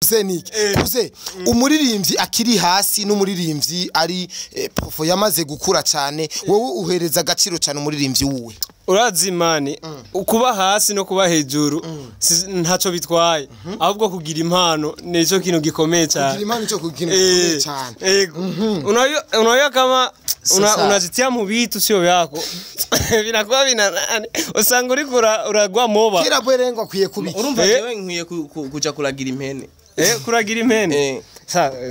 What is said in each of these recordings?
Senike kuze umuririmbyi akiri hasi n'umuririmbyi ari profo yamaze gukura cyane wowe uhereza agaciro cyane umuririmbyi wuwe urazimani kuba hasi no kuba hejuru ntaco bitwaye ahubwo kugira impano nico kintu gikomeye cyane kugira impano cyo kugira gikomeye cyane unayo kama unajitia mu bitu sio vyako binakuwa binanani usanga uri uragwa moba kira bwerengo akwiye kubiki urumva jewe nkwiye kuja kuragira impene kuragira impene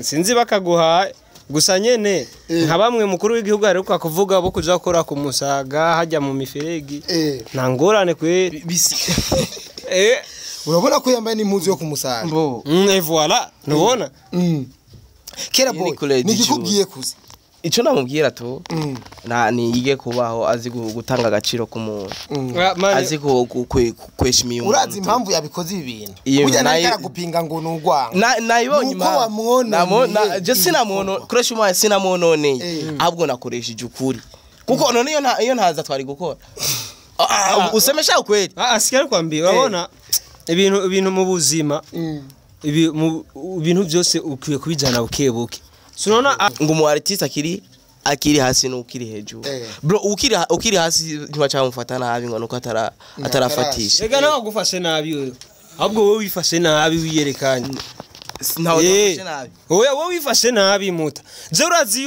sinzi bakaguha gusa nyene nka bamwe mukuru w'igihugu aheruka kuvuga bo kuja gukora ku Musaga hajya mu miferegi nta ngorane kweri urabona ko yambaye n'impuzu yo ku Musaga voilà nubona kera boy nigikubwiye kuze ico namubwira to ni yige kubaho azi gutanga agaciro ku muntu azi kweshimiye umuntu urazi impamvu yabikoze ibintu burya nayo gupinga ngo nugwanga nayibonye na je sinamono koresha umwe sinamononeye ahubwo nakoresheje ukuri kuko none iyo ntaza twari gukora usemesha ukweli asikari kwambi urabona ibintu mu buzima ibintu byose ukwiye kubijana bukebuke sunona ngo mu artiste akiri hasi no ukiri hejuru bro ukiri hasi ntibacamufata nabi ngo nuko atarafatisha ega nawe gufashe nabi wewe ahubwo wowe wifashe nabi wiyerekanye ntawe nabi wowe wifashe nabi muta je urazi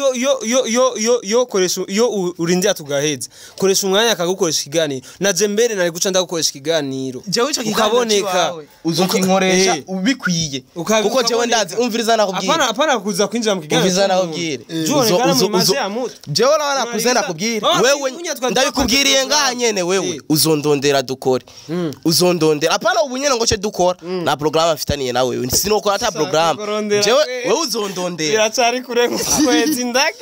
yo koresha yo urindi atugaheza koresha umwanya akagukoresha ikiganiro naje mbere nari guca ndagukoresha ikiganiro jewe ico ukaboneka uzokinkoresha ubikwiye kuko jewe ndazi umviriza nakubwira apana kuza kwinjira mu kiganiro umviriza nakubwira jewe urabona kuze nakubwira wewe ndabikubwiriye ngaha nyene wewe uzondondera dukore uzondondera apana ubunyene ngo ce dukora na programme afitaniye nawe wewe sinokora ata programme jewe wewe uzondondera biracari kure kwezi ndake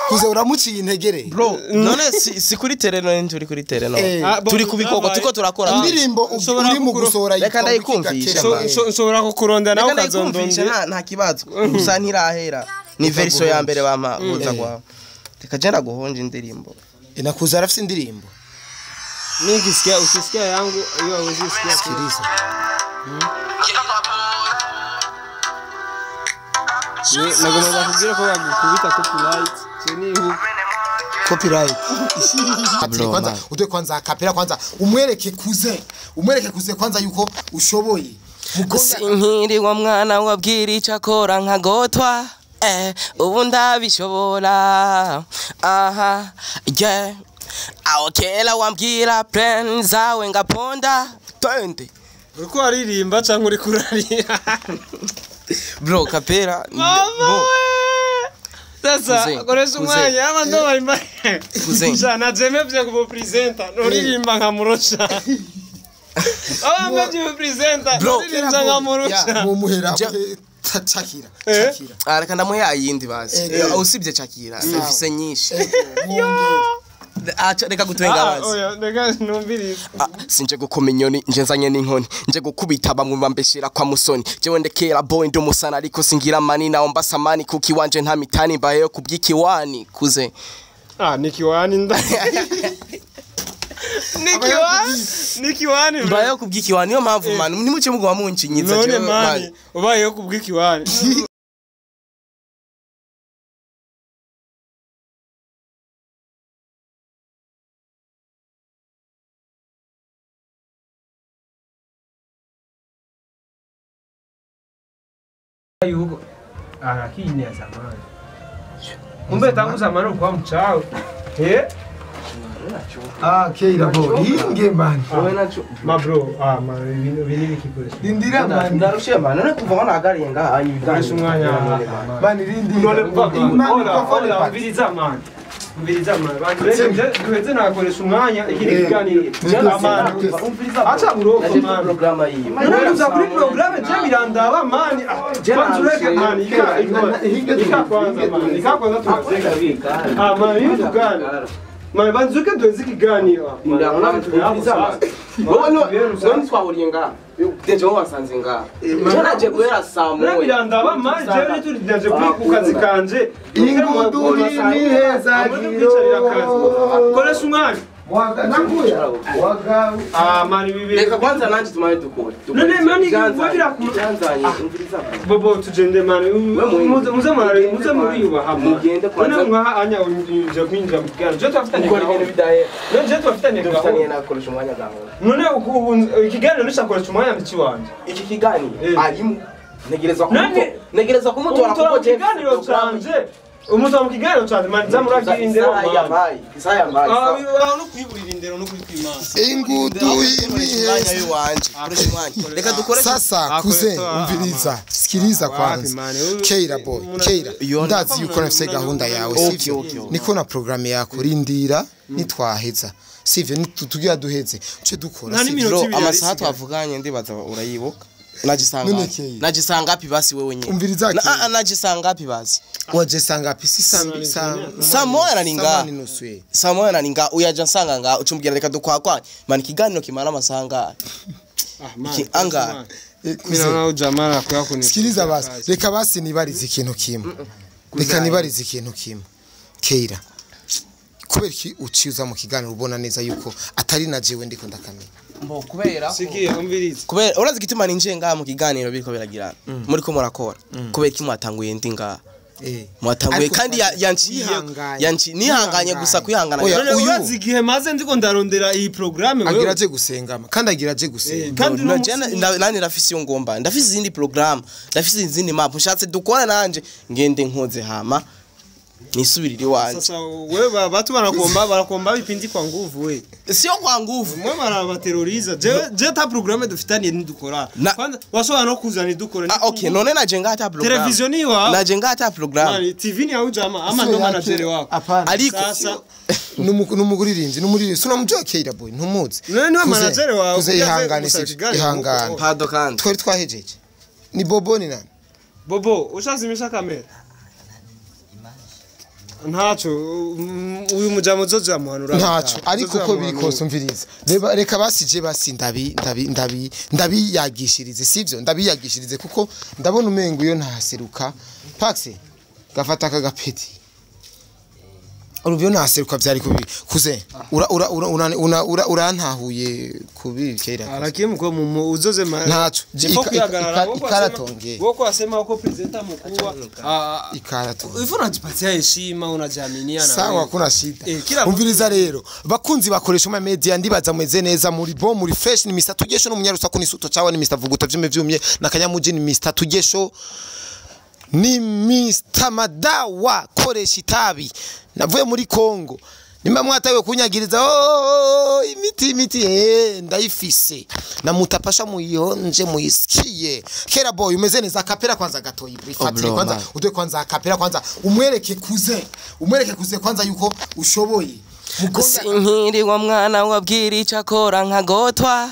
kuze uramuciye integere bro none si kuri tereno turi kuri tereno turi kubikoko tuko turakora indirimbo uri mu gusora reka ndayikumvisha nshobora kukurondera nawe ukazondondera nta kibazo gusa ntirahera ni version ya mbere bampa uza kwa reka je ndaguhonje indirimbo inakuza arafite indirimbo ukisikia yangu hiyo uzisikia sikiliza nagomba kugira ko bagukubita copyright kwanza utwe kwanza akapera kwanza umwereke kuze kwanza yuko ushoboye nkiri wa mwana wabwira icakora nkagotwa ubu ndabishobora aha yeah aho kera wambwira plan zawe ngaponda twende uriko aririmba canke uri kurarira bro kapera bro sasa koresha umwanya abando barimba jana jemevye kubo presenter noririmba nkamurosha abambe je presenter noririmba nkamurosha mumuhera Chakira areka ndamuhe yindi bazi usibye Chakira ifise nyinshi reka gutwenga bazi oya reka numviriza sinje gukoma inyoni nje nzanye n'inkoni nje gukubita bamwe bambeshira kwa musoni jewe ndekera boy ndo musana ariko singira mani na omba samani kuki wanje nta mitani mbaye kubyikiwani kuze nikiwani nda nikiwani mbaye kubyikiwani niyo mpamvu mani nimuce mugwa munshinyiza jewe mani ubaye kubyikiwani yuko lakini ya zamani kumbe tangu zamani kwa mchao keira bo inge man ma bro vini kikoresha ndindira man ndarushe man none kuva na gari yenga ayi bikoresha umwanya man rindi none ola viriza man duheze nakoresha umwanya ikindi kiganiro acha buroko man programa iyi uza kuri programe je birandaba man banzureke man ika kwanza tukazenga man yutugana man banzuke tuweze kiganiro wowe twahuriye nga deje wasanze nga naje guhera saa moya birandaba man je turidaje kuri kukazi kanje inguduri ni heza koresha umwanya mani bibi reka kwanza nanje tumane dukore none mani wabira bobo tugende mani muze muri yubaha mugende kwanza none mwaha anya unje kwinjira mu kiganiro je twafitanye gukora ibintu bidahe none je twafitanye dufitanye nakoresha umwanya gaho none ikiganiro nishakoresha umwanya miki wanje iki kiganiro arimo negereza kumutora kuko je kiganiro canje umuza mu kiganiro canje mani zamuravye indero Isaya mbaye no kwiburira indero no kwipima ingudu y'imiheza yiwanje kurusha umwanya reka dukore sasa kuze umviriza sikiliza kwanza Keira boy Keira ndazi yuko nafise gahunda yawe sivyo niko na programme yako rindira nitwaheza sivyo nitutugira duheze uce dukora sivyo amasaha twavuganye ndibaza urayibuka najisanga api basi wewe nyine umviriza najisanga api basi wajisanga api si samoya na ninga uyaja nsanga nga ucumbwira reka dukwakwa mani kiganiro kimara amasanga anga mina ujamara kuyakuni sikiliza basi reka basi nibarize ikintu kimwe Keira kubera ki uciuza mu kiganiro ubona neza yuko atari na jewe ndiko ndakamenya mbo kubera sikiye umviriza kubera urazi gituma ninje nga mu kiganiro biriko biragirana muri ko murakora kubera ki mwatanguye ndi nga mwatanguye kandi yanciye nihanganye gusa kwihangana urazi igihe maze ndiko ndarondera iyi programme wewe agiraje gusengama kandi agiraje gusenga kandi nani rafisi yo ngomba ndafise izindi programme ndafise izindi map nshatse dukora nanje ngende nkoze hama nisubirire wanje sasa wewe batu barakomba bipindi kwa nguvu we sio kwa nguvu mwe barabateroriza je ta programme dufitanye ndukora kwanza washobora no kuzana dukore okay none najenga hata programme television iwa najenga hata programme TV ni au jama ama ndo manager wako ariko numuguririnzi numurire suna mujya Keira boy ntumuzi none manager wako kuze ihangane pado kandi twari twahejeje ni bobo ni nani bobo ushazimisha kamera ntacho uyu mujamo zozo amuhanura ntacho ariko ko bikose umviriza reka basije basi ndabi yagishirize sivyo ndabiyagishirize kuko ndabona umengo yo ntaseruka paxe gafata kagapeti uruvyo ntaseruka byari kubi kuze urantahuye kubi Keira arakiye ko mu uzoze ntacho ikaratonge woko asema uko presenter mkubwa ikaratonge ivuna jipatia heshima unajaminia na sawa kuna shida umviriza rero bakunzi bakoresha mu media ndibaza mweze neza muri bo muri fresh ni Mr Tugesho no munyarusa kuni suto cawa ni Mr Vuguta vyumye na kanyamuji ni Mr Tugesho ni Mr Madawa koresha itabi navuye muri Kongo nimba mwatawe kunyagiriza imiti ndayifise namutapasha muyonje muyisikiye Keira boy umeze neza kapera kwanza gatoyi ifatire kwanza udwe kwanza kapera kwanza umwereke kuze kwanza yuko ushoboye nkiri wa mwana wabwira icakora nkagotwa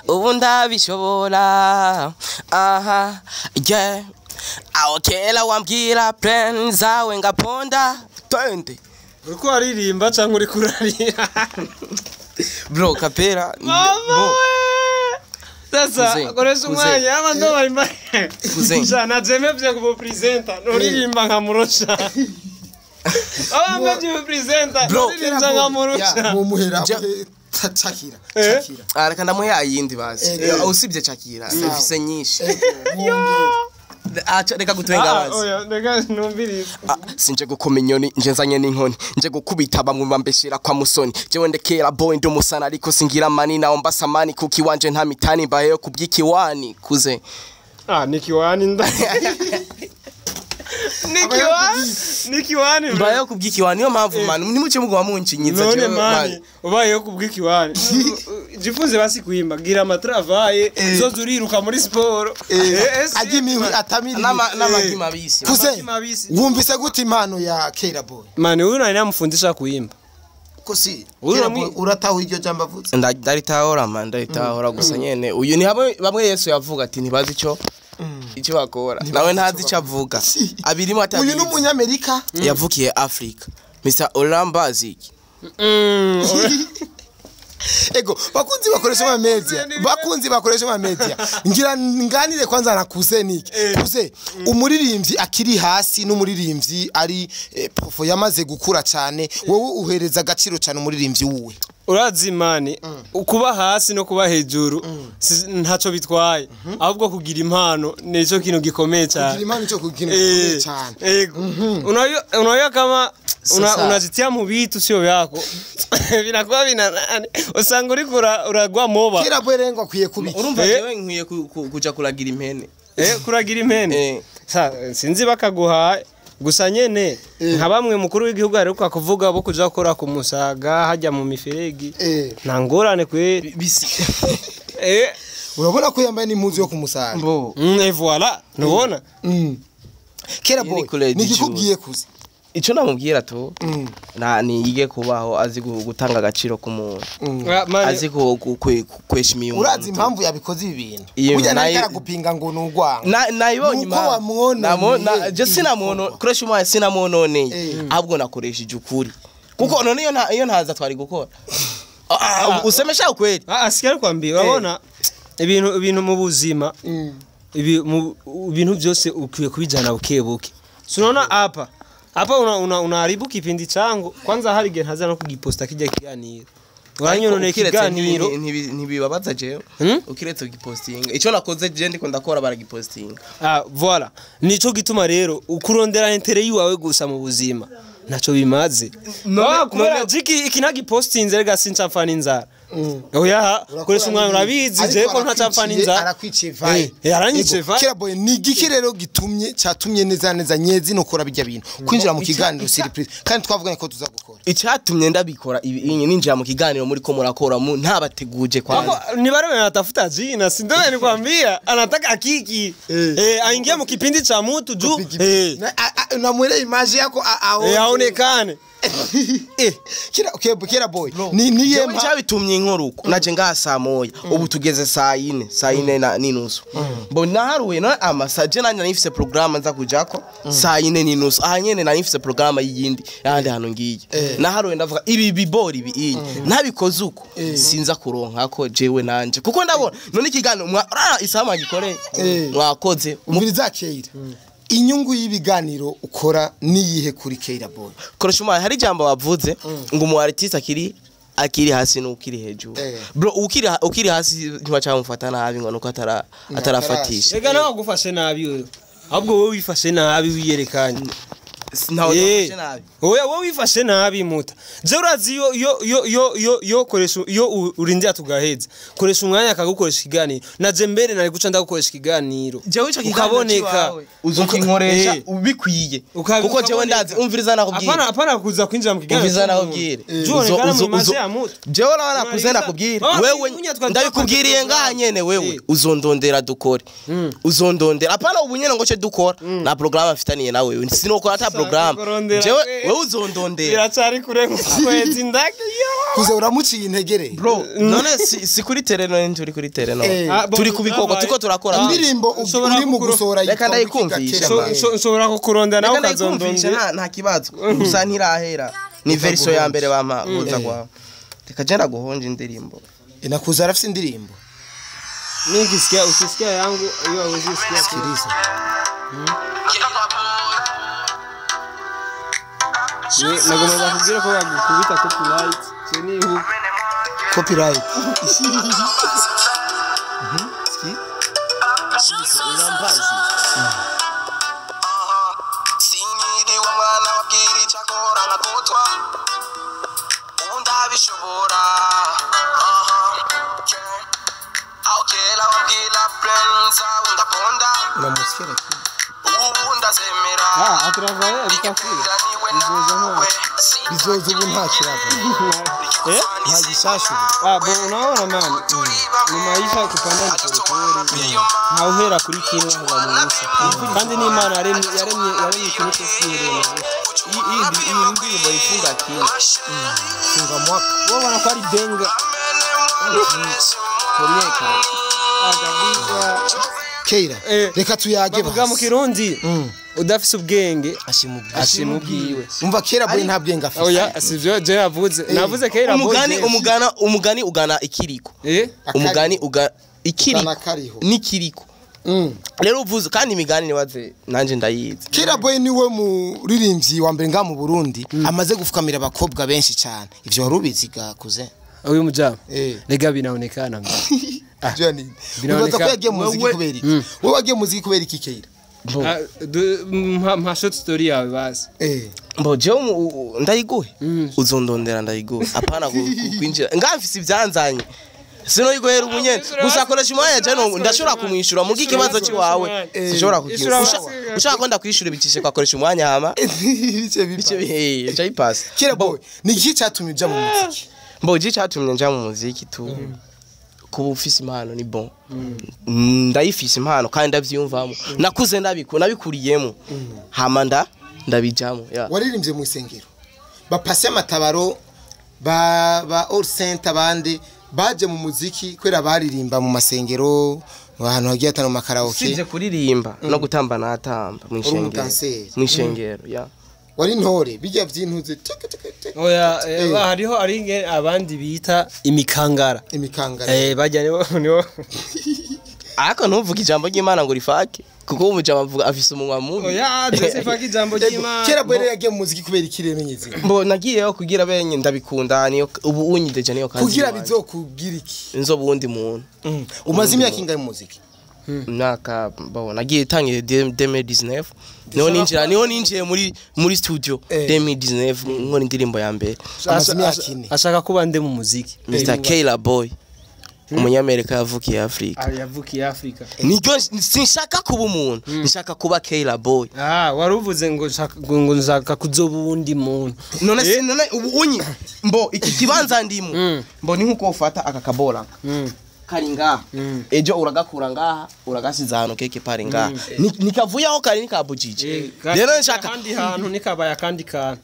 ubu ndabishobora aha yeah aho kera wambwira plan zawe ngaponda twende uriko aririmba cyangwa uri kurarira bro kapera bro sasa koresha umwanya abando barima jana jeme byo kubo presenter noririmba nkamurosha abamwe presenter noririmba nkamurosha mumuhera Chakira areka ndamuhe ayindi bazi usibye Chakira ndafise nyinshi reka gutwenga bazi oya reka numviriza sinje gukoma inyoni nje nzanye n'inkoni nje gukubita bamwe bambeshira kwa musoni jewe ndekera boy ndo musana ariko singira mani naomba basamani kuki wanje nta mitani mbaye kubyikiwani kuze nikiwani nda nikiwani mbaye kubyikiwani yo mpamvu man nimuce mugwa munshinyiza jewe man ubaye kubyikiwani jifunze basi kuimba gira matravaye zozo uriruka muri sport agimi atamiri n'amagima bisi wumvise gute impano ya Keira boy man uyu nari namufundisha kuimba kosi urataho iryo jambo avutse ndaritahora man ndaritahora gusa nyene uyu ni bamwe Yesu yavuga ati ntibazi ico bakora nawe ntazi ico avuga abirimo atabizi uyu n'umunyamerika yavukiye Africa Mr Olambazi ego bakunzi bakoresha ama media ngira nganire kwanza na kuze niki kuze umuririmbyi akiri hasi n'umuririmbyi ari profo yamaze gukura cyane wowe uhereza agaciro cyane umuririmbyi wuwe urazimani kuba hasi no kuba hejuru ntaco bitwaye ahubwo kugira impano nico kintu gikomeye cyane kugira impano cyo kugira gikomeye cyane unayo kama unajitia mu bitu sio vyako binakuwa binanani usanga uri uragwa moba kira bwerengo akwiye kubiki urumva jewe nkwiye kuja kuragira impene kuragira impene sinzi bakaguha gusa nyene nka bamwe mukuru w'igihugu ari uko kuvuga bo kuja gukora ku musaga hajya mu miferegi nta ngorane kweri urabona ko yambaye n'impuzu yo ku musaga voilà nubona kera boy nigikubwiye kuze ico namubwira to ni yige kubaho azi gutanga agaciro ku muntu azi kweshimiye umuntu urazi impamvu yabikoze ibintu kujya nayo gupinga ngo nugwanga nayibonye impamvu je sinamuno koresha umwe sinamunoneye ahubwo nakoresheje ukuri kuko none iyo ntaza twari gukora usemesha ukweli asikari kwambia urabona ibintu mu buzima ibintu byose ukwiye kubijana bukebuke sunaona hapa unaharibu kipindi changu kwanza hari gihe ntaza no kugiposta kijya kiganiro uranyonone kiganiro ntibibabaza jewe ukiretse kugipostinga ico nakoze je ndiko ndakora baragipostinga voilà nico gituma rero ukurondera intere yiwawe gusa mu buzima naco bimaze kubera jiki ikinagipostinze rega sincafana inzara oya koresha umwana urabizi je ko ntacafana inzara arakwiciye vai yaranyice vai kera boy ni gikirero gitumye cyatumye neza nyezi no kora bijya bintu kwinjira mu kiganiro surprise kandi twavuganye ko tuzagukora icyatumye ndabikora ibi ninjira mu kiganiro muri ko murakora mu ntabateguje kwanza ni bari wanatafuta jina si ndio nikwambia anataka kiki aingia mu kipindi cha mtu juu na mwele image yako aonekane kera boy ni yema cyabitumye inkoruko naje ngasa moya ubu tugeze saa 4 na ninusu bo naharuwe no amasaje nanya nifise programme nza kujako saa 4 ninusu ahanyene na nifise programme yindi yandi hano ngiye naharuwe ndavuga ibi bibori ibi ntabikoze uko sinza kuronka ko jewe nanje kuko ndabona none ikigano isama gikoreye mwakoze umviriza keira inyungu y'ibiganiro ukora niyihe kuri Keira Boy koresha umwe hari jambo wavuze ngo umu artist akiri hasi no ukiri hejuru bro ukiri hasi ntibacamufata nabi ngo nuko atarafatisha ega nawe gufashe nabi wewe ahubwo wowe wifashe nabi wiyerekanye wowe wifashe nabi muta je urazi yo koresha yo urindi atugaheza koresha umwanya akagukoresha ikiganiro naje mbere nari guca ndagukoresha ikiganiro jewe ico ukaboneka uzokinkoresha ubikwiye kuko jewe ndazi umviriza nakubwira apana kuza kwinjira mu kiganiro umviriza nakubwira jewe urabona kuzenda kubwira wewe ndabikubwiriye ngahanyene wewe uzondondera dukore uzondondera apana ubunyene ngo ce dukora na programme afitaniye nawe wewe sinokora ata programme jewe wewe uzondondera iracari kurenga kwezi ndake kuze uramuciye integere bro none si kuri tereno turi kuri tereno turi kubikoko tuko turakora indirimbo uri mu gusora reka ndayikumvisha nshobora kukurondera nawe ukazondondera nta kibazo gusa ntirahera ni version ya mbere bampa kuza kwa reka jenda guhonja indirimbo inakuza arafite indirimbo ukisikia yangu hiyo hawezi sikia sikiliza nagomba kugira ko bagukubita copyright ceni hu copyright urambazi sinyiri wa mwana wabwira icyakora nakotwa undabishobora aukela wabwira friends undaponda uramusikera ubundazemera atravaye bikafira bizoza ubu nta kirava nta gishashu bo unaona mani ni maisha kupanda mtorotoro hauhera kuri kintu aho bamusa kandi ni Imana yaremye ikintu cyose iyi ndirimbo ifunga kintu funga mwaka wowe bana ko ari benga Korieka agabiza Keira reka tuyage bavuga mu kirundi udafise ubwenge ashimubwiwe umva Keira boy nta bwenge afise oya sivyo je yavuze navuze Keira boy umugani ugana ikiriko umugani ikiriko nikiriko rero uvuze kandi imigani nibaze nanje ndayizi Keira boy niwe muririmbyi wa mbere nga mu Burundi amaze gufukamira abakobwa benshi cyane ivyo warubizi gakuze uyu mujama rega binaonekana Johnny binaonekana ko yagiye muziki kubera iki wowe wagiye muziki kubera iki Keira mpa short story yawe basi mbo je ndayiguhe uzondondera ndayiguhe apana kwinjira ngamfise ibyanzanye sino yigohera umunyene gusa koresha umwanya je ndashobora kumwishura mu gikibazo ciwawe sishobora kugira ushaka ko ndakwishura bicishe kwakoresha umwanya hama bice cyayipasa Keira boy ni iki cyatumye uja mu muziki mbo je cyatumye nja mu muziki tu kuba ufise impano ni bon ndayifise impano kandi ndavyumvamo nakuze nabikuriyemo hama ndabijamo waririmbye mu isengero bapase amatabaro ba all saint abandi baje mu muziki kwera baririmba mu masengero ahantu hagiye atano makaraoke sije kuririmba no gutamba natamba mu ishengero ya wari ntore bijya vyintuze oya hariho ari abandi bita imikangara bajya nibo ariko ntuvuga ijambo ry'Imana ngo rifake kuko umujama avuga afise umunwa mubi oya ndasifaka ijambo ry'Imana Keira boy yagiye mu muziki kubera ikiremenyezi mbo nagiyeho kugira benye ndabikunda niyo ubu unyideje niyo kazi kugira bizokubwira iki inzo bundi muntu umaze imyaka ingahe mu muziki naka nagiye tangiye 2019 niho ninjiye muri studio 2019 nkora indirimbo ya mbere ashaka kuba nde mu muziki Mr Keira boy umunyamerika yavukiye Afrika niryo sinshaka kuba umuntu nshaka kuba Keira boy waruvuze ngo nshaka kuzoba uwundi muntu none ubu unyi mbo iki kibanza ndimo mbo ni nkuko ufata akakabola kari ngaha ejo uragakura ngaha uragasiza hano keke pare ngaha nikavuyaho kari nikabujije rero nshaka kandi hantu nikabaya kandi ka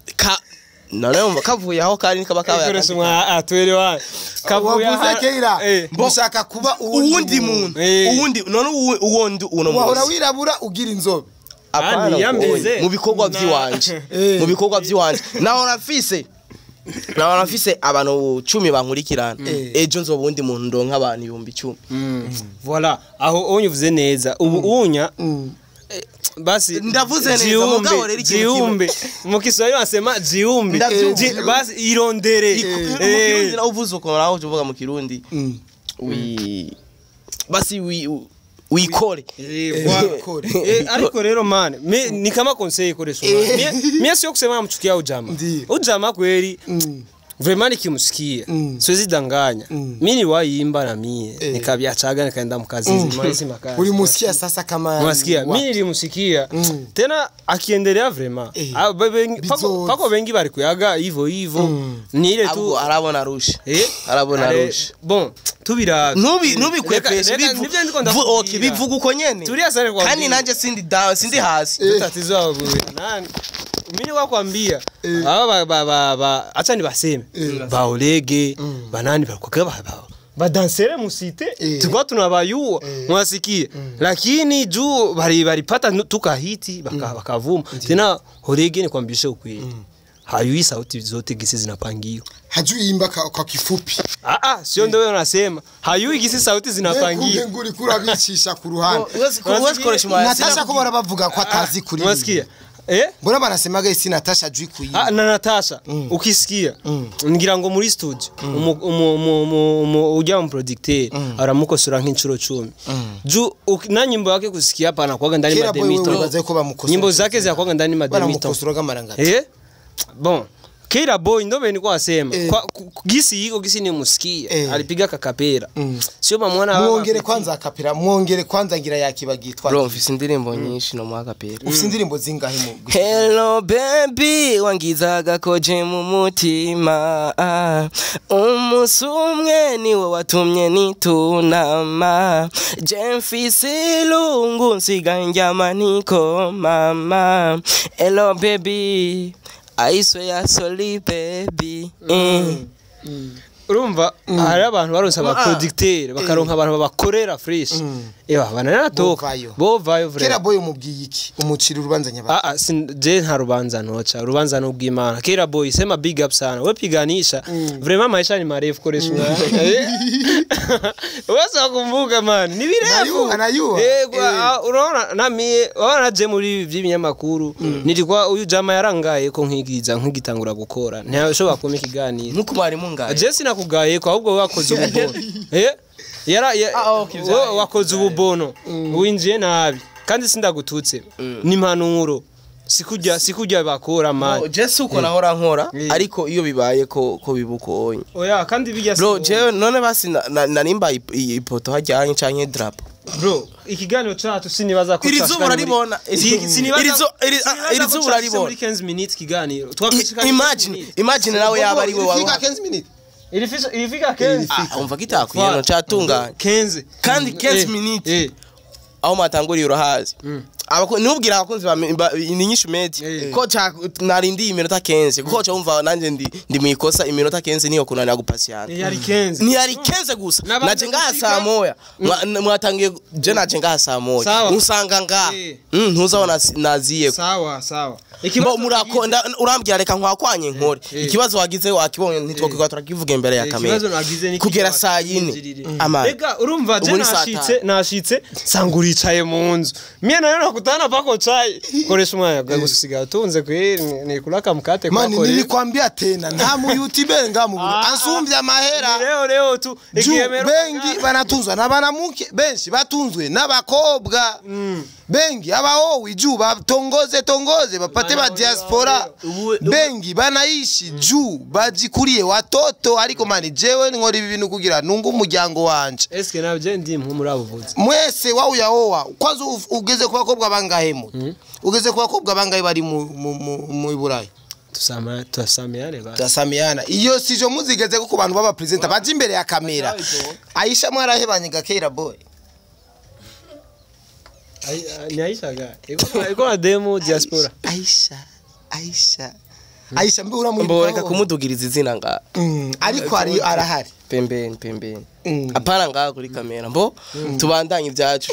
none kavuyaho kari nikaba kabaya koresha mwa atwere wa kavuya Keira mushaka kuba uwundi muntu uwundi none uwondi uno muntu wahora wirabura ugira inzobe apana mu bikorwa by'iwanje naho nafise abantu 10 bankurikirana ejo nzobundi muntu ndonka abantu 10,000 voilà aho onyuvuze neza ubu unya basi ndavuze neza mugabo rero ikintu mu Kiswahili wasema jiumbe basi irondere mu Kirundi na uvuze uko naho uvuga mu Kirundi basi wikore ariko rero man ni kama conseil koresha mimi sio kusema mchukia ujama kweli vraiment nikimusikia siwezi danganya mimi ni waimba na mie nikabiachaga nikaenda mkazi maisi makazi ulimusikia sasa kama unasikia mimi nilimusikia tena akiendelea vraiment pako wengi bari kuyaga hivyo ni ile tu arabona rusha bon tubira nubi kwepesha okay bivuga uko nyene kandi nanje sindi hasi tutatizo wao nani mimi wakwambia aba acha nibaseme baolege banani bakwaga badansere musite tukwa tunabayuwa mwasikie lakini juu baripata tukahiti bakavuma tena olege ni kwambisha ukweli hayui sauti zote gisi zinapangiwa hajui imba kwa kifupi sio ndio unasema hayui gisi sauti zinapangiwa nguri kurabicisha ku ruhande Natasha ko barabavuga ko atazi kuri mwasikia mbona barasemaga isi Natasha ajui kuyiba na Natasha ukisikia ngira ngo muri studio ujya mu producteur aramukosora nk'incuro 10 ju nanyimbo yake kusikia hapa anakuaga ndani mademito nyimbo zake zinakuaga ndani mademito bon Keira boy ndo beni kwa asema gisi ni musikia alipiga kakapera sio bamwana muongere kwanza ngira yakibagitwa bro mfise indirimbo nyinshi no mwakapera ufise indirimbo zingahe mu hello baby wangizaga koje mu mutima umusumwe niwe watumye nitunama je mfise lungu nsiganjama niko mama hello baby I swear sorry baby urumva hari abantu baronse aba producteur bakaronka abantu babakorera fresh banaratoka bovayo vrema kera boy umubwiye iki umucira urubanza nyaba je nta rubanza noca urubanza n'ubw'Imana kera boy sema big up sana we piganisha vrema maisha ni marefu koresha wasa kumbuka man ni birefu unaona nami wana je muri by'ibinyamakuru nilikuwa uyu jama yarangaye ko nkigiza nkigitangura gukora ntashobora kuma ikiganiro nkuko bari mungaye je sinakugaye ko ahubwo wakoze ububono wakoze ububono winjiye nabi kandi sindagututse n'impanuro sikujya bakora man je suko nahora nkora ariko iyo bibaye ko bibukonye kandi bijya bro je none basi narimba ipoto hajyanye canke drapo bro ikiganiro cyacu sinibaza ko irizubura ribona irizubura ribona muri 15 minutes kiganiro imagine nawe yaba ari we wawe fika 15 minutes ilifika 15 umva kitakuye no catunganya 15 kandi 15 minutes aho matanguriye urahazi nubwira abakunzi ni nyinshi medi ko narindi iminota 15 ko cha umva nanje ndi mwikosa iminota 15 niyo kunanira gupasiana ni yari 15 gusa naje ngaha saa moya mwatangiye je naje ngaha saa moya usanga ngaha ntuzabona naziye sawa ikibazo murakonda urambwira reka nkwakwanye nkore ikibazo wagize wakibonye ntitwokiga turakivuga imbere ya kamera kugera saa yine rega urumva je nashitse sanguricaye mu nzu mie nayo kutana pako chai koresha umwanya gusiga tunze kweri kulaka mkate kwa kore nilikwambia tena nta mu YouTube ngamu ansumvya amahera leo tu bengi banatunzwa n'abanamuke benshi batunzwe n'abakobwa bengi abaho iju batongoze bapate ba diaspora bengi banaishi juu bajikuriye watoto ariko mani jewe nkora ibi bintu kugira nungu umuryango wanje eske nabje ndi muri abuvuzi mwese wauyaoa kwanza ugeze ku bakobwa bangahemo ugeze ku bakobwa bangahe bari mu Burayi tusamiyana iyo sijo muzigeze ko bantu baba presenter baje imbere ya kamera Aisha mwarahebanye gakera boy ni Aisha ga iko na demo diaspora Aisha mbe uramu mboreka kumudugiriza izina nga ariko ari arahari pembeni apana nga kuri kamera mbo tubandanye ibyacu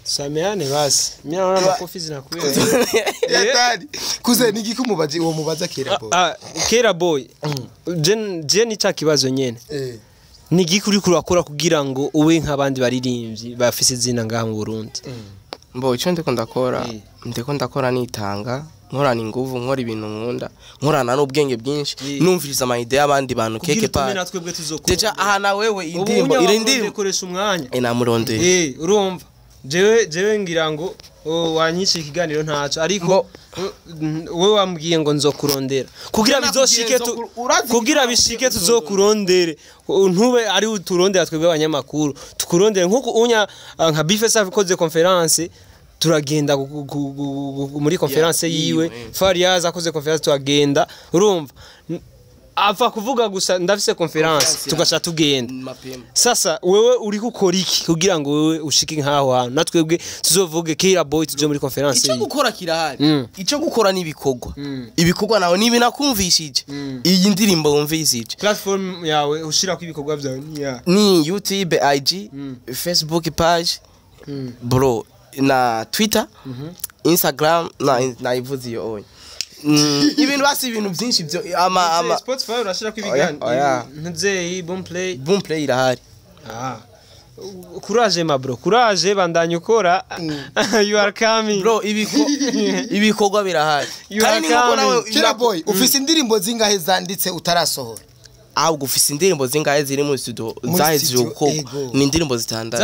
Sameane basi mimi naona makofi zinakuwa yatari kuze nigi kumubazi uwo mubaza kera boy kera boy je ni cha kibazo nyene nigi kuri kurakora kugira ngo uwe nk'abandi baririmbyi bafise izina ngaha mu Burundi mbo ico ndiko ndakora nitanga nkorana inguvu nkora ibintu nkunda nkorana n'ubwenge bwinshi numviriza ama idea y'abandi bantu keke pa deja aha na wewe indirimbo irindi koresha umwanya namurondeye urumva jewe ngira ngo wanyishe ikiganiro ntaco ariko wewe wambwiye ngo nzokurondera kugira bishike tuzokurondere ntube ari uturondera twebwe abanyamakuru tukurondere nkuko unya nka Bifesa akoze conference turagenda muri conference yiwe Fariaz akoze conference turagenda urumva apfa kuvuga gusa ndafise conference tugasha tugenda sasa wewe uri gukora iki kugira ngo wewe ushike nkaho hantu natwebwe tuzovuge kera boy tuje muri conference ico gukora kirahari ico gukora ibikorwa nawe nibi nakumvishije iyi ndirimbo wumvishije platform yawe ushira ku ibikorwa byawe ni YouTube IG Facebook page bro na Twitter Instagram na ivuze yo ibintu basi ibintu byinshi byo ama Spotify urashira ku ibiganiro nzeye boom play irahari courage ma bro courage bandanye ukora you are coming bro ibikorwa birahari kandi niko nawe kera boy ufise indirimbo zingahe zanditse utarasohora ahubwo ufise indirimbo zingahe ziri mu studio zahejeje gukora ni indirimbo zitandatu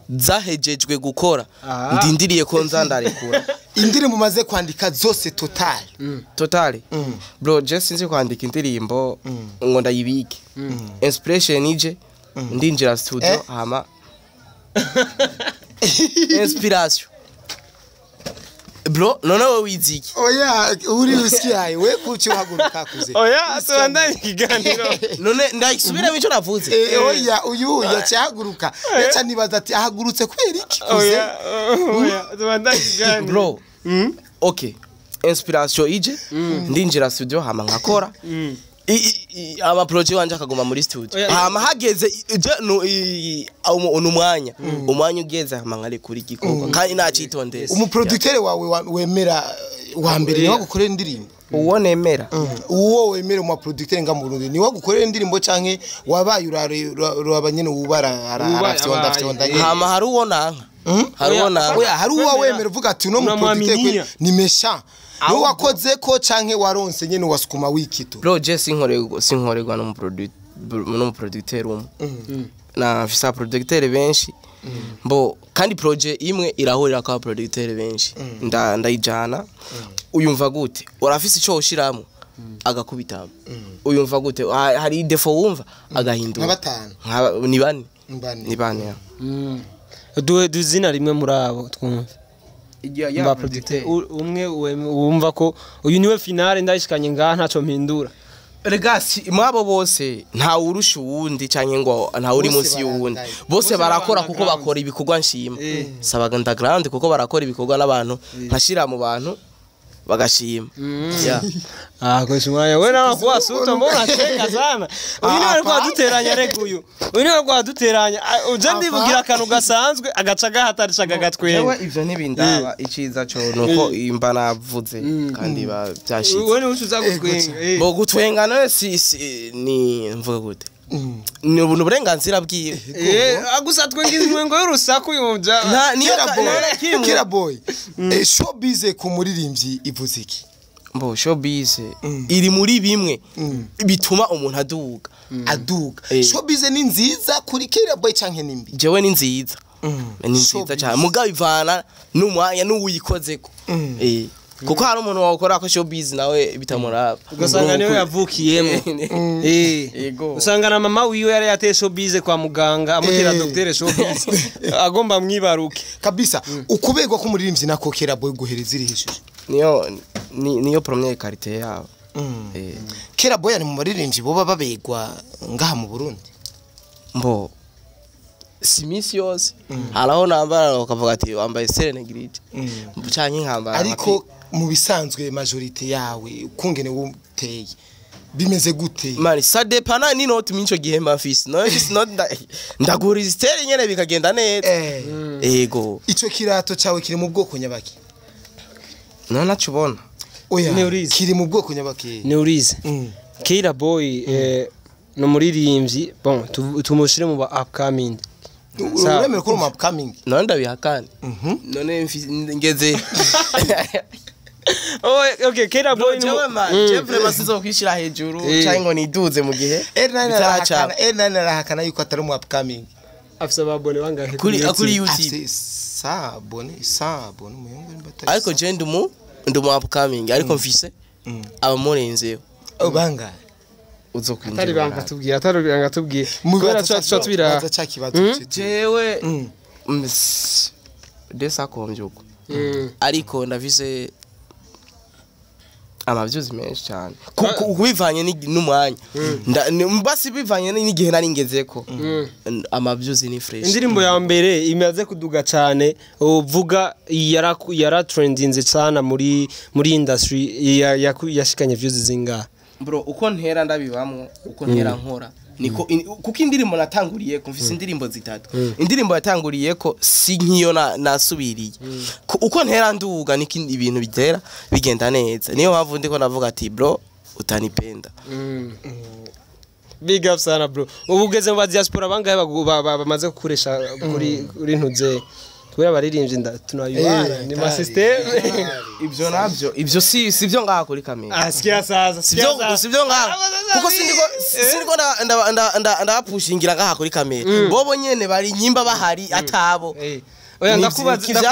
zahejejwe gukora ndindiriye ko nzandarekura indirimbo maze kwandika zose total bro just sinzi kwandika indirimbo ngo ndayibike inspiration ije ndinjira studio hama inspiration bro Noneho wiziki oya uri usikiye we kuki uhaguruka kuze oya tubandanye ikiganiro none ndayisubira bico navuze oya uyu yacahaguruka yaca nibaza ati ahagurutse kwera iki kuze oya tubandanye ikiganiro bro okay inspiration ije ndinjira studio hama nkakora ama project wanje akaguma muri studio hama hageze umwanya ugeze hama nkari kuri gikorwa kandi nacitondese umuproducteur wawe wemera wa mbere ni wagukorera indirimbo uwo nemera uwo wemera mu producteur nga mu Burundi ni wagukorera indirimbo canke wabaye urabanyene ubara arafyonda hama hari uwo nanka hari uwo wemera uvuga ati no mu producteur ni mesha no wakoze ko canke waronse nyene wasukuma wikito bro je sinkorerwa no mu producteur umwe na fisa producteur benshi mbo kandi project imwe irahurira kwa producteur benshi ndayijana uyumva gute urafise ico ushiramo agakubitamo uyumva gute hari defo wumva agahindura ni bane duzina rimwe muri abo twumva ya producteur umwe wumva ko uyu niwe finale ndashikanye ngaha ntaco mpindura regasi mwabo bose nta urusha uwundi canke ngo nta uri munsi y'uwundi bose barakora kuko bakora ibikorwa nshima sabaga underground kuko barakora ibikorwa n'abantu nkashira mu bantu bagashima kwa shumaya wewe na kwa suta mbona cheka sana uyu niwe kwa duteranya rego uyu niwe kwa duteranya uje ndivugira akantu gasanzwe agaca gahatarishaga gatwenga ewe ivyo ntibindaba iciza cyo nuko imba navuze kandi byashitse wewe ni ucuza gutwenga bo gutwenga nawe ni mvuga gute ni uburenganzira bwiwe agusa twenga ngo y'urusaku yumva kera boy showbiz ku muririmbyi ivuze iki mbo showbiz iri muri bimwe bituma umuntu aduga showbiz ni nziza kuri kera boy canke nimbi jewe ni nziza cyane mugabo ivana n'umwanya n'uwikozeko kuko hari umuntu wakora ko showbiz nawe bitamuraba ugasanga niwe yavukiyemo yego usanga na mama wiwe yari yateye showbiz kwa muganga amutera docteur showbiz agomba mwibaruke kabisa ukubegwa ko muririmbyi nako kera boy guhereza iri hejuru niyo première qualité yabo kera boy ari mu baririmbyi boba babegwa ngaha mu Burundi mbo simisi yose haraho nambara ukavuga ati wambaye serene gride canke nkambara ariko mu bisanzwe majorité yawe ukungene wuteye bimeze gute mani ça dépend ni note mincho gihema fisi no fisi not ndagura istere nyene bikagenda neza ego ico kirato cawe kiri mu bwoko nyabaki nona cubona oya kiri mu bwoko nyabaki ne urize Kira boy no muririmbyi bon tumushire mu ba upcoming uremera ko mu upcoming none ndabihakana none ngeze okay Kira boy je vraiment sizo kwishira hejuru cyangwa niduze mu gihe narahakana yuko atari mu upcoming afisa babone bangahe kuri YouTube sabone muyongo mbatari ariko je ndumu upcoming ariko mfise abamurenzeyo bangahe uzokwinjira atari banga tubwira kubera cyo tubira jewe desa kombyuko ariko ndavise amavyuzi menshi cyane kubivanye n'umwanya mbasi bivanye n'igihe nari ngezeko amavyuzi ni fresh indirimbo ya mbere imaze kuduga cyane uvuga yara trendinze cyane muri industry yashikanye views zinga bro uko ntera ndabibamwe uko ntera nkora niko kuko indirimbo natanguriye kumvise indirimbo zitatu indirimbo yatanguriye ko si nkiyo nasubiriye uko ntera nduga niki ibintu bitera bigenda neza niyo mpamvu ndiko navuga ati bro utanipenda big up sana bro ubugeze mu diaspora bangahe bamaze gukoresha kuri ntuze kubera baririmbye tunayubara ni ma system ibyo nabyo ibyo si byo ngaha kuri kamera sikia saza sibyo ngaha kuko sindiko ndapushingira ngaha kuri kamera bobo nyene bari nyimba bahari atabo oya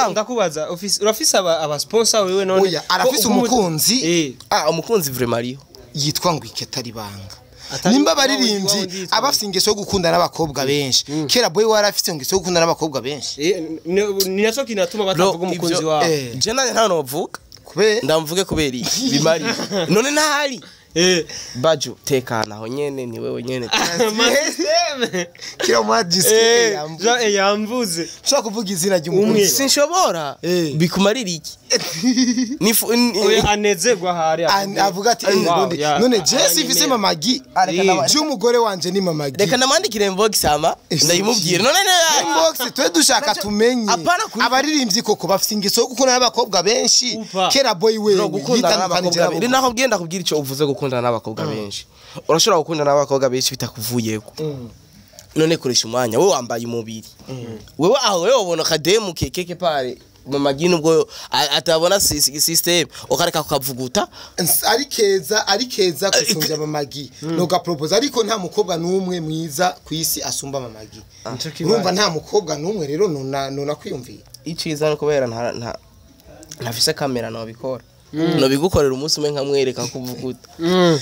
ndakubaza urafise aba sponsor wewe none oya arafise umukunzi umukunzi vraiment ariho yitwa ngo iketari banga nimba baririmbyi abafite ingeso yo gukunda n'abakobwa benshi kera boy warafite ingeso yo gukunda n'abakobwa benshi ni naco kinatuma batavuga umukunzi wawe je nanye nta novuga ndamvuge kubera bimari none ntahari baju tekana aho nyene ni wewe nyene kira magiske yamvuze ushaka kuvuga izina ry'umukunzi sinshobora bikumarira iki anezerwa hari avuga ati none Jesse ifise mamagi cy'umugore wanje ni mamagi reka namwandikire inbox ama ndayimubwira none inbox twe dushaka tumenye abaririmbyi koko bafite ingeso yo gukunda n'abakobwa benshi kera boy we yitandukanije naho genda kubwira ico uvuze gukundana n'abakobwa benshi urashobora gukundana n'abakobwa benshi bitakuvuyeko none koresha umwanya wowe wambaye umubiri wewe aho wewe ubona kademu keke pare mamagi nubwo atabona system ukareka kukavuguta ari keza kusunja mamagi no ga propose ariko nta mukobwa numwe mwiza kwisi asumba mamagi urumva nta mukobwa numwe rero nona kwiyumvira iciza no kubera ntafise kamera no bikora no bigukorera umunsi umwe nkamwereka kuvuguta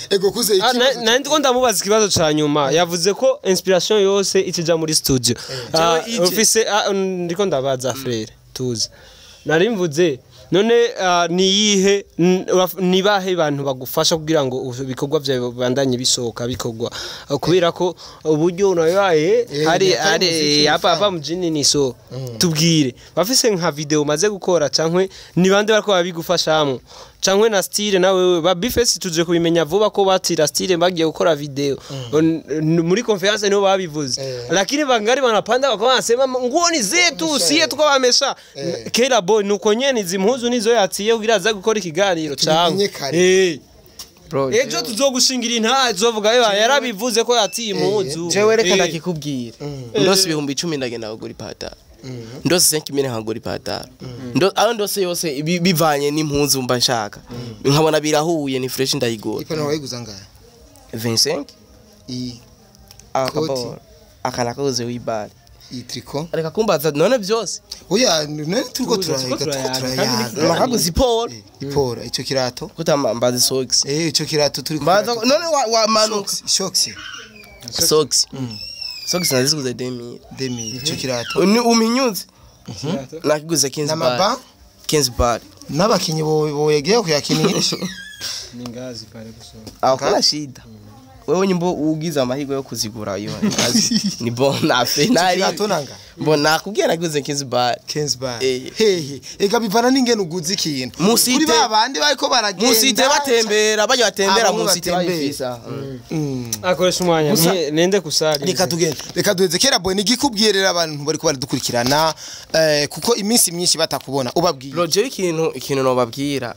ego kuze iki nandi ko ndamubaza ikibazo ca nyuma yavuze ko inspiration yose ikija muri studio office ndiko ndabaza frere tuzi narimvuze none niyihe nibahe abantu bagufasha kugira ngo bikorwa byawe bandanye bisohoka bikorwa kubera ko uburyo unayaye ari apa mujini niso tubwire bafise nka video maze gukora cankwe ni bande bariko babigufashamo cankwe na style nawe babifesi tuje kubimenya vuba ko batira style bagiye gukora video muri conference niho babivuze lakini bangari banapanda bakabasema ngoni zetu siye tukabamesha kera boy nuko nyene izi mpuzu nizo yatsiye kugira aza gukora ikiganiro cawe ejo tuzogushingira inta zovuga yarabivuze ko yatsiye impuzu jewe reka ndakikubwira ndose 10,000 ndagenda kugura ipataro ndose 5,000 nkagura ipataro ndose yose bivanye n'impuzu mba nshaka nkabona birahuye ni fresh ndayigora ipantaro wayiguza ngahe 25 akana koze wibari itriko areka kumbaza none byose oya none turiko turaya makaguzi Paul ipora ico kirato kutambaza socks ico kirato turi mbaza none wa manuka socks socks naziguze 2000 ico kirato uminyuze nakiguze 15 bar n'abakinyi boyegeye kuyakinisha ningazi pale gusoma akana shida wewe nyimbo ugize amahirwe yo kuzigura iyo ni bona finali mbona kubwira naguze 15 bar hehe ega bivana n'ingene uguze ikintu kuri babandi bariko baragenda musite batembera bajya batembera musite bayifisa akoresha umwanya nende kusari reka duheze kera boy nigikubwirera abantu bariko baradukurikirana kuko iminsi myinshi batakubona ubabwiye Roger ikintu no babwira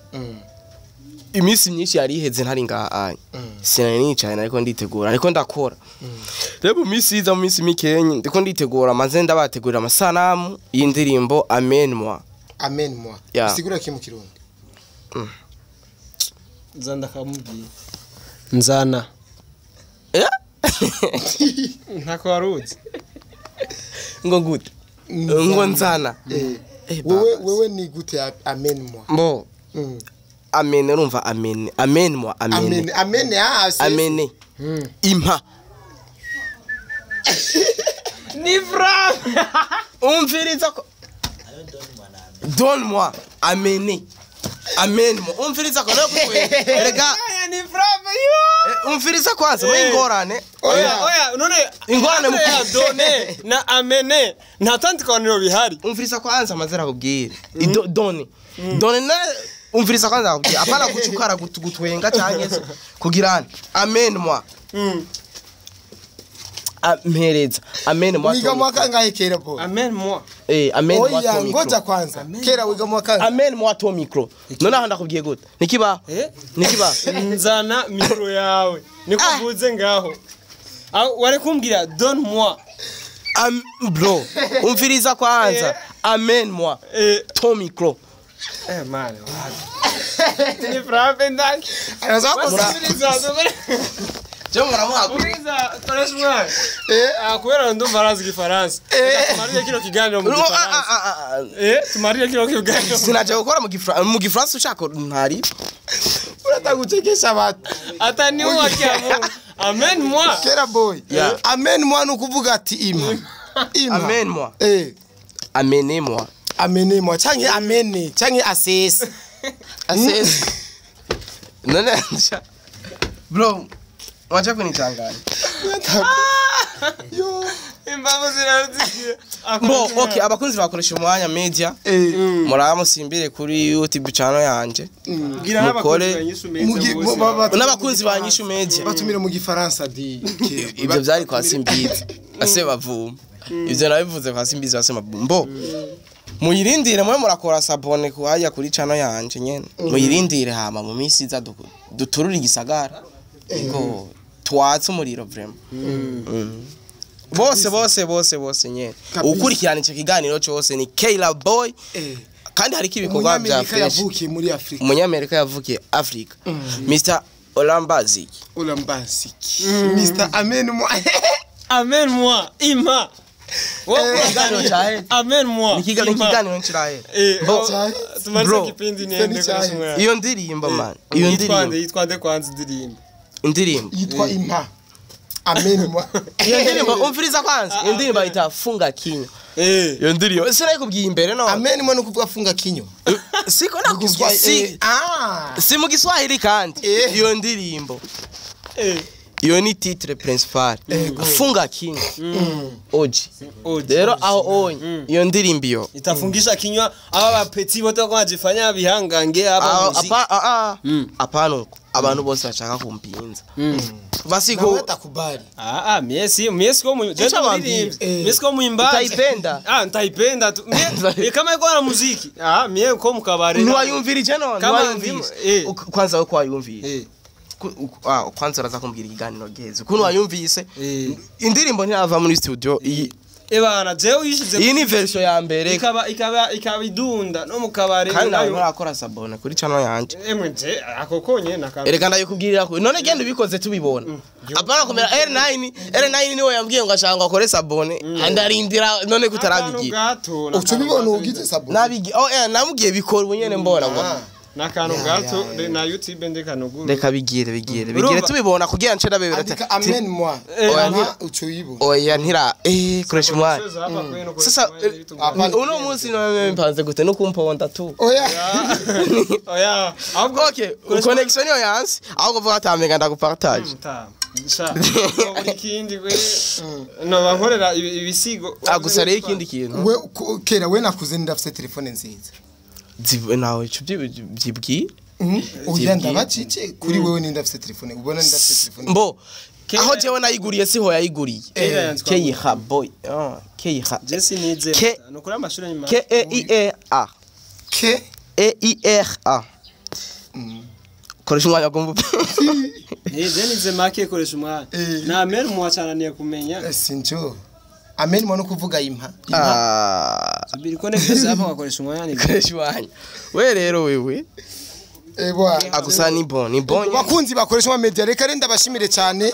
imisi myinshi yari iheze ntari ngaha sinari nicaye ariko nditegura ariko ndakora rebo misi iza mu misi mikenye ndiko nditegura maze ndabategurira amasanamu y'indirimbo amen moi sigura ki mu kirundi nzanda kamubwiye nzana ntako waruzi ngo gute ngo nzana wewe ni gute amen moi mbo amen urumva amen moi amen impa ni frère umviriza ko donne-moi amen moi umviriza ko rega ni frère yo umviriza kwanza muri ngorane oya none ingorane mu donne na amene nta tandukaniro bihari umviriza kwanza amazira kubwira donne na umviriza kwanza kubwira apana gucukara gutwenga cyangwa kugirana amen moi ampereza amen moi wiga mwaka ngahe kera bo amen moi amen moi oya ngoja kwanza kera wiga mwaka amen moi to micro none aho ndakubwiye gute nikiba nzana micro yawe nikuvuze ngaho wari kumbwira donne moi bro umviriza kwanza amen moi to micro man ni frère ndaki Jomora mwa kuriza tarashwa kubera ndo barazi gifaransa tumariye kino kiganiro mu gifaransa tumariye kino kiganiro sinaje gukora mu gifaransa ushaka ntari uratagucekesha abantu atani wakiamu amen moi kera boy amen moi nukuvuga ati ima amen moi amenez moi change amene change assess none bro wacha kunitanganya yo imbavu zirazigiye bo okay abakunzi bakoresha umwanya media muramusimbire kuri YouTube channel yanje mukore n'abakunzi banyishu media batumire mu gifaransa di ibyo byari kwa Simbizi ase bavuma ibyo nabivuze kwa Simbizi ase mabumbo muyirindire mwe murakora sabone kuhaya kuri channel yanje nyene muyirindire hama mu minsi iza duturura igisagara ngo twatse umuriro vraiment bose nyene ukurikirana icyo kiganiro cyose ni Kayla Boy kandi hari ibikorwa bya fresh yavukiye muri Afrika umunyamerika yavukiye Afrika Mr Olambaziki Mr Amen moi ima Amen moi ikiganiro nchirahe tumaze kipindi nende kwa iyo ndirimbo man iyo ndirimbo yitwande kwanza indirimbo yitwa impa Amen moi iyo ndirimbo umviriza kwanza iyo ndirimbo itafunga kinyo iyo ndirimbo sinaye kubwiye imbere no Amen moi no kuvuga funga kinyo siko nakubwiye si mu Giswahili kandi iyo ndirimbo iyo ni titre principal funga kinyo oji rero aho onye iyo ndirimbo iyo itafungisha kinywa aba bapeti bote kwa jifanya bihangange aba muziki apano abantu bose bashaka kumpinza basiko watakubali miesi ko muimbaji ntaipenda tu kama iko na muziki mie ko mukabare ntiwayumvirije none ntiwayumvise kwanza we kwayumvise kwanza uraza kumbwira ikiganiro geze ukuntu wayumvise indirimbo ntiyava muri studio ebana jewe yishize iyi ni version ya mbere ikaba idunda no mukabare kandi nawe murakora sabone kuri channel yanje emwe akokonye nakaba ereka ndayikubwirira ko none genda ubikoze tubibona apana kumera R9 niwe yambwiye ngo ashanga akore sabone andarindira none kutarabigira ucubibona ugize sabone nabigi namugiye bikora ubunyene mbona ngo nakano gato na YouTube ndekanuguru reka bigire tubibona kugira nce ndabebera ati amen moi ucuyibo oya ntira koresha umwana sasa uno munsi no mpanze gute no kumponda tu oya okay connection yo yansi aho kuvuga atamenga ndagupartage buri kindi we no bankorera ibisigo agusare ikindi kintu we kera we nakuze ndafite telefone nziza nawe byibwiye oya ndabacice kuri wewe ndafite telefone ubona ndafite telefone mbo aho jewe nayiguriye siho yayiguriye keyha boy keyha jesi nize nokora amashuri nyuma KEIRA KEIRA koresha umwanya gomba nize make koresha umwanya na Amen moi cyane kumenya sinjo Amen moi no kuvuga impa biri connect hapa koresha umwanya ni koresha umwanya we rero wewe agusa ni bon bakunzi bakoresha media reka ndabashimire cyane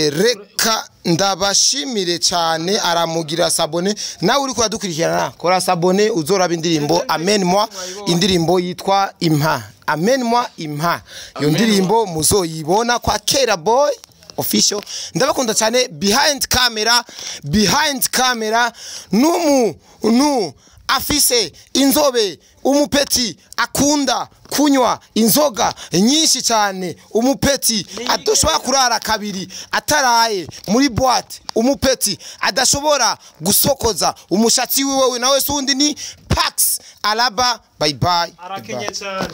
reka ndabashimire cyane aramugira sabone nawe uri kwadukurikirana kora sabone uzoraba indirimbo Amen moi indirimbo yitwa impa Amen moi impa iyo ndirimbo muzoyibona kwa Kayla Boy official ndabakunda cyane behind camera numu afise inzobe umupeti akunda kunywa inzoga nyinshi cyane umupeti adoshobora kurara kabiri ataraye muri boîte umupeti adashobora gusokoza umushatsi wiwe nawe sundi ni Pax Alaba bye bye arakenye cyane